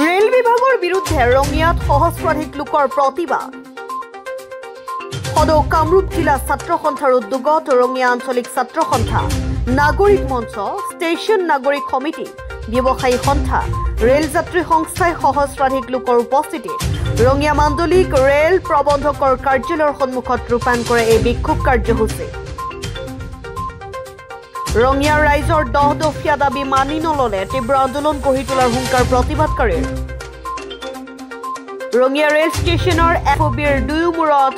Rail বিভাগৰ বিৰুদ্ধে ৰঙিয়াত সহস্ৰাধিক লোকৰ প্ৰতিবাদ। সদৌ কামৰূপ জিলা ছাত্ৰ সন্থাৰ উদ্যোগত ৰঙিয়া আঞ্চলিক ছাত্ৰ সন্থা, নাগৰিক মঞ্চ, ষ্টেচন নাগৰিক সমিতি, ব্যৱসায়ী সন্থা, ৰেল যাত্ৰী সংস্থাই সহস্ৰাধিক লোকৰ উপস্থিতিত ৰঙিয়া মাণ্ডলিক ৰেল প্ৰবন্ধকৰ কাৰ্যালয়ৰ সন্মুখত ৰূপায়ণ কৰে এই বিক্ষোভ কাৰ্যসূচী। ৰঙিয়াৰ ৰাইজৰ 10 দফীয়া দাবী মানি নললে তীব্ৰ আন্দোলন গঢ়ি তোলাৰ হুংকাৰ প্ৰতিবাদকাৰীৰ। ৰঙিয়া ৰেল ষ্টেচনৰ FOBৰ দুয়োমূৰত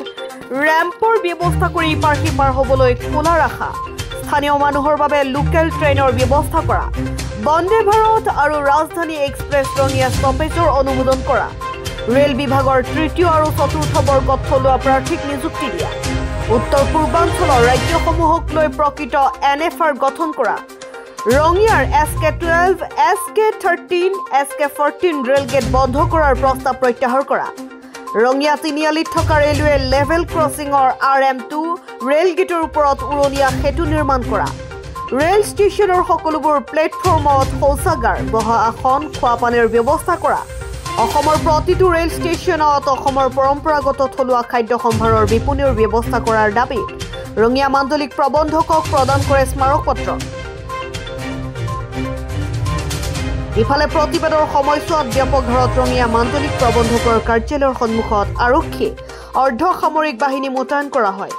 ৰেম্পৰ ব্যৱস্থা কৰি ইপাৰ সিপাৰ হ'বলৈ খোলা ৰাখা, স্থানীয় মানুহৰ বাবে লোকেল ট্ৰেইনৰ ব্যৱস্থা কৰা, বন্দে ভাৰত আৰু ৰাজধানী এক্সপ্ৰেছ ৰঙিয়া ষ্টপেজৰ অনুমোদন কৰা, ৰেল বিভাগৰ তৃতীয় আৰু চতুৰ্থ বৰ্গত থলুৱা প্ৰাৰ্থীক নিযুক্তি দিয়া, উত্তৰ পূৰ্বাঞ্চলৰ ৰাজ্যসমূহক লৈ প্ৰকৃত NFR গঠন কৰা, ৰঙিয়াৰ SK12, SK13, SK14 rail gate বন্ধ কৰাৰ প্ৰস্তাৱ প্ৰত্যাহাৰ কৰা, ৰঙিয়া তিনিআলিত থকা ৰেলৱে লেভেল ক্ৰছিঙৰ RM2 ৰেল গেটৰ ওপৰত উৰণীয়া সেতু নিৰ্মাণ কৰা, ৰেল ষ্টেচনৰ সকলোবোৰ প্লেটফৰ্মত শৌচাগাৰ, বহা আসন, খোৱা পানীৰ ব্যৱস্থা কৰা, অসমৰ প্ৰতিটো ৰেল ষ্টেচনত অসমৰ পৰম্পৰাগত থলুৱা খাদ্য সম্ভাৰৰ বিপণীৰ ব্যৱস্থা কৰাৰ দাবীত ৰঙিয়া মাণ্ডলিক প্ৰবন্ধকক প্ৰদান কৰে স্মাৰকপত্ৰ। ইফালে প্ৰতিবাদৰ সময়ছোৱাত ব্যাপক হাৰত ৰঙিয়া মাণ্ডলিক প্ৰবন্ধকৰ কাৰ্যালয়ৰ সন্মুখত আৰক্ষী অৰ্ধসামৰিক বাহিনী মোতায়েন কৰা হয়।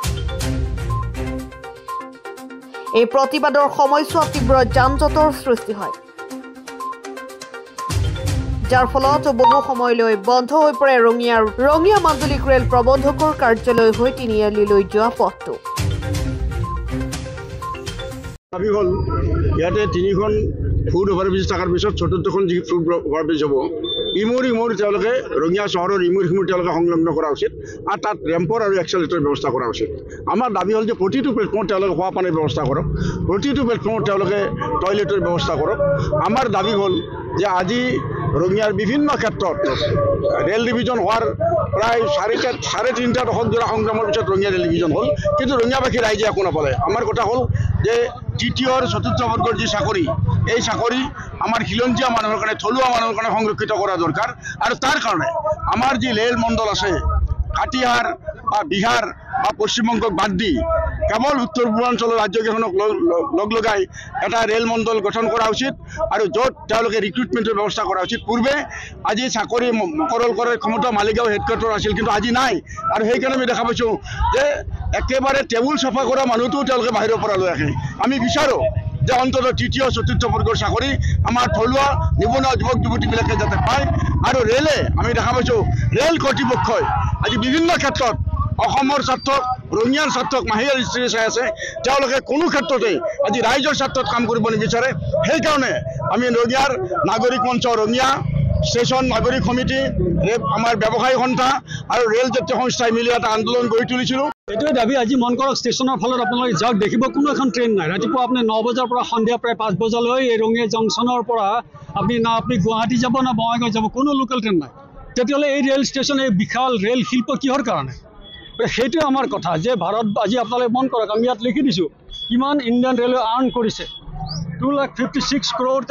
এই প্ৰতিবাদৰ সময়ছোৱাত তীব্ৰ যান-জঁটৰ সৃষ্টি হয়, যাৰ ফলত বহু সময়লৈ বন্ধ হৈ পৰে ৰঙিয়া মাণ্ডলিক ৰেল প্ৰবন্ধকৰ কাৰ্যালয় হৈ তিনিআলিলৈ যোৱা পথটো। ইয়াতে 3খন ফুড অভাৰব্ৰিজ থকাৰ পিছত 4খন যি ফুড অভাৰব্ৰিজ হ'ব, ইমূৰ তেওঁলোকে ৰঙিয়া চহৰৰ ইমূৰ তেওঁলোকে সংলগ্ন কৰা উচিত আৰু তাত ৰেম্পৰ আৰু এক্সেলেটৰৰ ব্যৱস্থা কৰা উচিত। আমাৰ দাবী হ'ল যে প্ৰতিটো প্লেটফৰ্মত তেওঁলোকে খোৱা পানীৰ ব্যৱস্থা কৰক, প্ৰতিটো প্লেটফৰ্মত তেওঁলোকে টয়লেটৰ ব্যৱস্থা কৰক। আমাৰ দাবী হ'ল যে আজি ৰঙিয়াৰ বিভিন্ন ক্ষেত্ৰত ৰেল ডিভিজন হোৱাৰ প্ৰায় 3.5 দশক জোৰা সংগ্ৰামৰ পিছত ৰঙিয়া ৰেল ডিভিজন হ'ল, কিন্তু ৰঙিয়াবাসী ৰাইজে একো নাপালে। আমাৰ কথা হ'ল যে তৃতীয় আৰু চতুৰ্থ বৰ্গৰ যি চাকৰি, এই চাকৰি আমাৰ খিলঞ্জীয়া মানুহৰ কাৰণে, থলুৱা মানুহৰ কাৰণে সংৰক্ষিত কৰা দৰকাৰ। আৰু তাৰ কাৰণে আমাৰ যি ৰেল মণ্ডল আছে, কাটিহাৰ বা বিহাৰ বা পশ্চিমবংগক বাদ দি কেৱল উত্তৰ পূৰ্বাঞ্চলৰ ৰাজ্যকেইখনক লগাই এটা ৰেল মণ্ডল গঠন কৰা উচিত আৰু য'ত তেওঁলোকে ৰিক্ৰুটমেণ্টৰ ব্যৱস্থা কৰা উচিত। পূৰ্বে আজি চাকৰি মকৰল কৰাৰ ক্ষমতা মালিগাঁও হেডকোৱাৰ্টাৰ আছিল, কিন্তু আজি নাই। আৰু সেইকাৰণে আমি দেখা পাইছোঁ যে একেবাৰে টেবুল চাফা কৰা মানুহটোও তেওঁলোকে বাহিৰৰ পৰা লৈ আহে। আমি বিচাৰোঁ যে অন্তত তৃতীয় চতুৰ্থ বৰ্গৰ চাকৰি আমাৰ থলুৱা নিবনুৱা যুৱক যুৱতীবিলাকে যাতে পায়। আৰু ৰেলে আমি দেখা পাইছোঁ ৰেল কৰ্তৃপক্ষই আজি বিভিন্ন ক্ষেত্ৰত অসমৰ স্বাৰ্থক, ৰঙিয়াৰ স্বাৰ্থক মাহিয়া দৃষ্টিৰে চাই আছে। তেওঁলোকে কোনো ক্ষেত্ৰতে আজি ৰাইজৰ স্বাৰ্থত কাম কৰিব নিবিচাৰে। সেইকাৰণে আমি ৰঙিয়াৰ নাগৰিক মঞ্চ, ৰঙিয়া ষ্টেচন নাগৰিক সমিতি, আমাৰ ব্যৱসায়ী সন্থা আৰু ৰেল যাত্ৰী সংস্থাই মিলি এটা আন্দোলন গঢ়ি তুলিছিলোঁ। এইটোৱে দাবী। আজি মন কৰক, ষ্টেচনৰ ফলত আপোনালোকে যাওক, দেখিব কোনো এখন ট্ৰেইন নাই। ৰাতিপুৱা আপুনি 9 বজাৰ পৰা সন্ধিয়া প্ৰায় 5 বজালৈ এই ৰঙিয়া জংচনৰ পৰা আপুনি গুৱাহাটী যাব না বঙাইগাঁও যাব, কোনো লোকেল ট্ৰেইন নাই। তেতিয়াহ'লে এই ৰেল ষ্টেচন, এই বিশাল ৰেল শিল্প কিহৰ কাৰণে? সেইটোৱে আমাৰ কথা যে ভাৰত, আজি আপোনালোকে মন কৰক, আমি ইয়াত লিখি দিছোঁ কিমান ইণ্ডিয়ান ৰেলৱে আৰ্ণ কৰিছে। 256 crore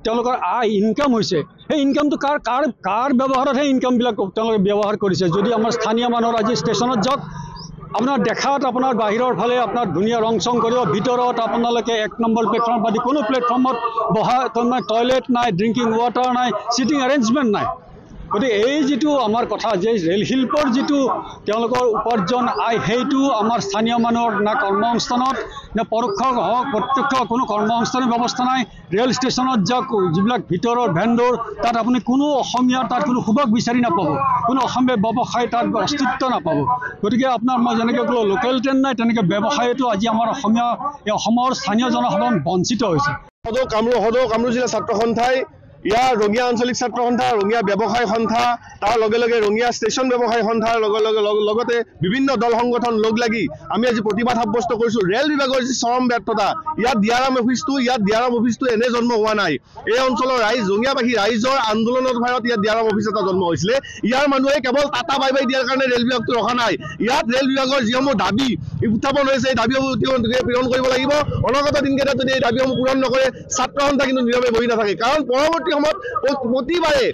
তেওঁলোকৰ ইনকাম হৈছে। সেই ইনকামটো কাৰ ব্যৱহাৰতহে ইনকামবিলাক তেওঁলোকে ব্যৱহাৰ কৰিছে? যদি আমাৰ স্থানীয় মানুহৰ আজি ষ্টেচনত যাওক, আপোনাৰ দেখাত আপোনাৰ বাহিৰৰ ফালে আপোনাৰ ধুনীয়া ৰং চং কৰিব, ভিতৰত আপোনালোকে 1 নম্বৰ প্লেটফৰ্ম বাদ দি কোনো প্লেটফৰ্মত বহা টয়লেট নাই, ড্ৰিংকিং ৱাটাৰ নাই, চিটিং এৰেঞ্জমেণ্ট নাই। গতিকে এই যিটো আমাৰ কথা যে ৰেল শিল্পৰ যিটো তেওঁলোকৰ উপাৰ্জন আয়, সেইটো আমাৰ স্থানীয় মানুহৰ না কৰ্মসংস্থানত, নে পৰোক্ষ হওক প্ৰত্যক্ষ কোনো কৰ্মসংস্থানৰ ব্যৱস্থা নাই। ৰেল ষ্টেচনত যাওক, যিবিলাক ভিতৰৰ ভেণ্ডৰ, তাত আপুনি কোনো অসমীয়াৰ তাত কোনো সুবাস বিচাৰি নাপাব, কোনো অসমীয়া ব্যৱসায় তাত অস্তিত্ব নাপাব। গতিকে আপোনাৰ মই যেনেকৈ ক'লোঁ লোকেল ট্ৰেইন নাই, তেনেকৈ ব্যৱসায়তো আজি আমাৰ অসমৰ স্থানীয় জনসাধাৰণ বঞ্চিত হৈছে। সদৌ কামৰূপ জিলা ছাত্ৰ সন্থাই ইয়াৰ ৰঙিয়া আঞ্চলিক ছাত্ৰ সন্থা, ৰঙিয়া ব্যৱসায় সন্থা, তাৰ লগে লগে ৰঙিয়া ষ্টেচন ব্যৱসায় সন্থাৰ লগতে বিভিন্ন দল সংগঠন লগ লাগি আমি আজি প্ৰতিবাদ সাব্যস্ত কৰিছোঁ। ৰেল বিভাগৰ যি চৰম ব্যৰ্থতা, ইয়াত ডিআৰএম অফিচটো এনে জন্ম হোৱা নাই। এই অঞ্চলৰ ৰঙিয়াবাসী ৰাইজৰ আন্দোলনৰ ভাৰত ইয়াত ডিআৰএম অফিচ এটা জন্ম হৈছিলে। ইয়াৰ মানুহে কেৱল টাটা বাই দিয়াৰ কাৰণে ৰেল বিভাগটো ৰখা নাই। ইয়াত ৰেল বিভাগৰ যিসমূহ দাবী উত্থাপন হৈছে, এই দাবীসমূহ পূৰণ কৰিব লাগিব। অনাগত দিনকেইটাত যদি এই দাবীসমূহ পূৰণ নকৰে ছাত্ৰ সন্থা কিন্তু নীৰৱে বহি নাথাকে। কাৰণ পৰৱৰ্তী সময়ত প্ৰতিবাৰে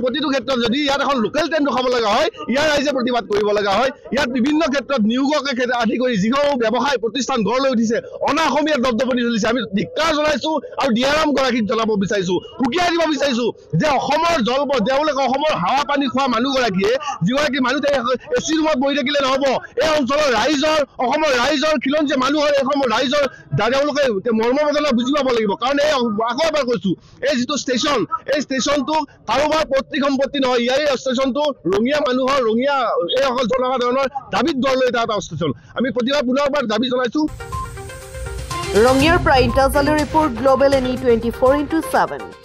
প্ৰতিটো ক্ষেত্ৰত যদি ইয়াত এখন লোকেল ট্ৰেইন ৰখাব লগা হয়, ইয়াৰ ৰাইজে প্ৰতিবাদ কৰিব লগা হয়। ইয়াত বিভিন্ন ক্ষেত্ৰত নিয়োগকে আদি কৰি যিসমূহ ব্যৱসায় প্ৰতিষ্ঠান গঢ় লৈ উঠিছে, অনা অসমীয়াৰ দপদপনি চলিছে। আমি ধিক্কাৰ জনাইছোঁ আৰু ডিআৰএম গৰাকীক জনাব বিচাৰিছোঁ, উকিয়াই দিব বিচাৰিছোঁ যে অসমৰ তেওঁলোকে অসমৰ হাৱা পানী খোৱা মানুহগৰাকীয়ে যিগৰাকী মানুহ এচি ৰুমত বহি থাকিলে নহ'ব। এই অঞ্চলৰ অসমৰ ৰাইজৰ খিলঞ্জীয়া মানুহৰ অসমৰ ৰাইজৰ তেওঁলোকে মৰ্মবেদনা বুজি পাব লাগিব। কাৰণ আকৌ এবাৰ কৈছোঁ, এই যিটো ষ্টেচন, এই ষ্টেচনটো কাৰোবাৰ পৈতৃক সম্পত্তি নহয়। এই ষ্টেচনটো ৰঙিয়া মানুহৰ, এই অকল জনসাধাৰণৰ দাবীত গঢ় লৈ এটা ষ্টেচন। আমি প্ৰতিবাদ পুনৰবাৰ দাবী জনাইছোঁ। ৰঙিয়াৰ পৰা ইণ্টাজালৰ ৰিপৰ্ট, গ্ল'বেল NE 24/7।